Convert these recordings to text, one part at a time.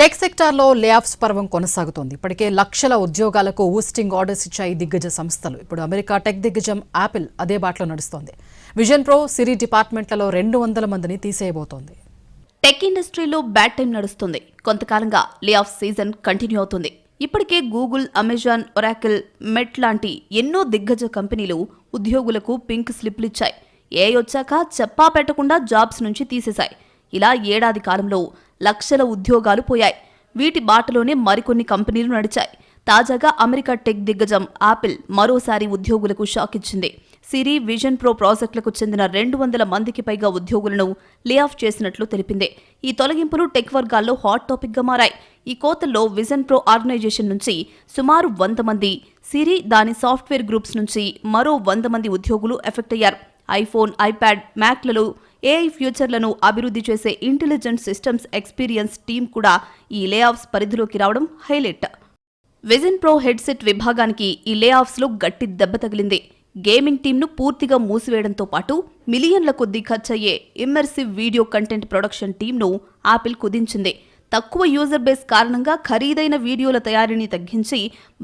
Tech సెక్టార్లో layoffs పర్వం కొనసాగుతోంది. ఇప్పటికే లక్షల ఉద్యోగాలకు ఊస్టింగ్ ఆర్డర్స్ ఇచ్చాయి దిగ్గజ సంస్థలు. ఇప్పుడు అమెరికా టెక్ దిగ్గజం యాపిల్ అదే బాటలో నడుస్తోంది. విజన్ ప్రో, సిరి డిపార్ట్మెంట్లలో 200 మందిని తీసేయబోతోంది. టెక్ ఇండస్ట్రీలో బ్యాడ్ టైం నడుస్తుంది. కొంతకాలంగా లేఆఫ్ సీజన్ కంటిన్యూ అవుతుంది. ఇప్పటికే గూగుల్, అమెజాన్, ఒరాకిల్, మెట్ లాంటి ఎన్నో దిగ్గజ కంపెనీలు ఉద్యోగులకు పింక్ స్లిప్లు ఇచ్చాయి. ఏఐ వచ్చాక చెప్పా పెట్టకుండా జాబ్స్ నుంచి తీసేశాయి. ఇలా ఏడాది కాలంలో లక్షల ఉద్యోగాలు పోయాయి. వీటి బాటలోనే మరికొన్ని కంపెనీలు నడిచాయి. తాజాగా అమెరికా టెక్ దిగ్గజం యాపిల్ మరోసారి ఉద్యోగులకు షాక్ ఇచ్చింది. సిరి, విజన్ ప్రో ప్రాజెక్టులకు చెందిన 200 మందికి పైగా ఉద్యోగులను లేఆఫ్ చేసినట్లు తెలిపింది. ఈ తొలగింపులు టెక్ వర్గాల్లో హాట్ టాపిక్ గా మారాయి. ఈ కోతల్లో విజన్ ప్రో ఆర్గనైజేషన్ నుంచి సుమారు 100 మంది, సిరి దాని సాఫ్ట్వేర్ గ్రూప్స్ నుంచి మరో 100 మంది ఉద్యోగులు ఎఫెక్ట్ అయ్యారు. ఐఫోన్, ఐప్యాడ్, మ్యాక్లలో ఏఐ ఫ్యూచర్లను అభివృద్ధి చేసే ఇంటెలిజెంట్ సిస్టమ్స్ ఎక్స్పీరియన్స్ టీం కూడా ఈ లేఆఫ్స్ పరిధిలోకి రావడం హైలైట్. విజన్ ప్రో హెడ్సెట్ విభాగానికి ఈ లేఆఫ్స్లో గట్టి దెబ్బ తగిలింది. గేమింగ్ టీంను పూర్తిగా మూసివేయడంతో పాటు మిలియన్ల కొద్దీ ఖర్చయ్యే ఇమ్మర్సివ్ వీడియో కంటెంట్ ప్రొడక్షన్ టీంను యాపిల్ కుదించింది. తక్కువ యూజర్ బేస్ కారణంగా ఖరీదైన వీడియోల తయారీని తగ్గించి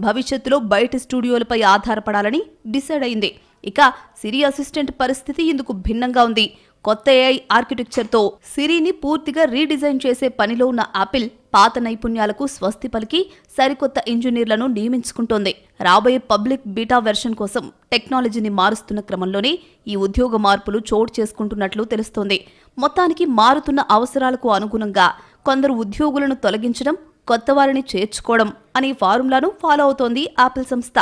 భవిష్యత్తులో బయటి స్టూడియోలపై ఆధారపడాలని డిసైడ్ అయింది. ఇక సిరి అసిస్టెంట్ పరిస్థితి ఇందుకు భిన్నంగా ఉంది. కొత్త ఏఐ ఆర్కిటెక్చర్తో సిరిని పూర్తిగా రీడిజైన్ చేసే పనిలో ఉన్న యాపిల్ పాత నైపుణ్యాలకు స్వస్తి పలికి సరికొత్త ఇంజనీర్లను నియమించుకుంటోంది. రాబోయే పబ్లిక్ బీటా వెర్షన్ కోసం టెక్నాలజీని మారుస్తున్న క్రమంలోనే ఈ ఉద్యోగ మార్పులు చోటు చేసుకుంటున్నట్లు తెలుస్తోంది. మొత్తానికి మారుతున్న అవసరాలకు అనుగుణంగా కొందరు ఉద్యోగులను తొలగించడం, కొత్త వారిని చేర్చుకోవడం అనే ఫార్ములాను ఫాలో అవుతోంది యాపిల్ సంస్థ.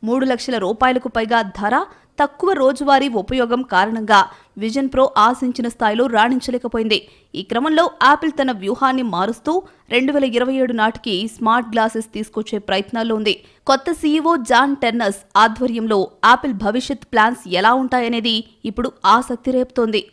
3 లక్షల రూపాయలకు పైగా ధర, తక్కువ రోజువారీ ఉపయోగం కారణంగా విజన్ ప్రో ఆశించిన స్థాయిలో రాణించలేకపోయింది. ఈ క్రమంలో యాపిల్ తన వ్యూహాన్ని మారుస్తూ 2027 నాటికి స్మార్ట్ గ్లాసెస్ తీసుకొచ్చే ప్రయత్నాల్లో ఉంది. కొత్త సీఈఓ జాన్ టెర్నర్స్ ఆధ్వర్యంలో యాపిల్ భవిష్యత్ ప్లాన్స్ ఎలా ఉంటాయనేది ఇప్పుడు ఆసక్తి రేపుతోంది.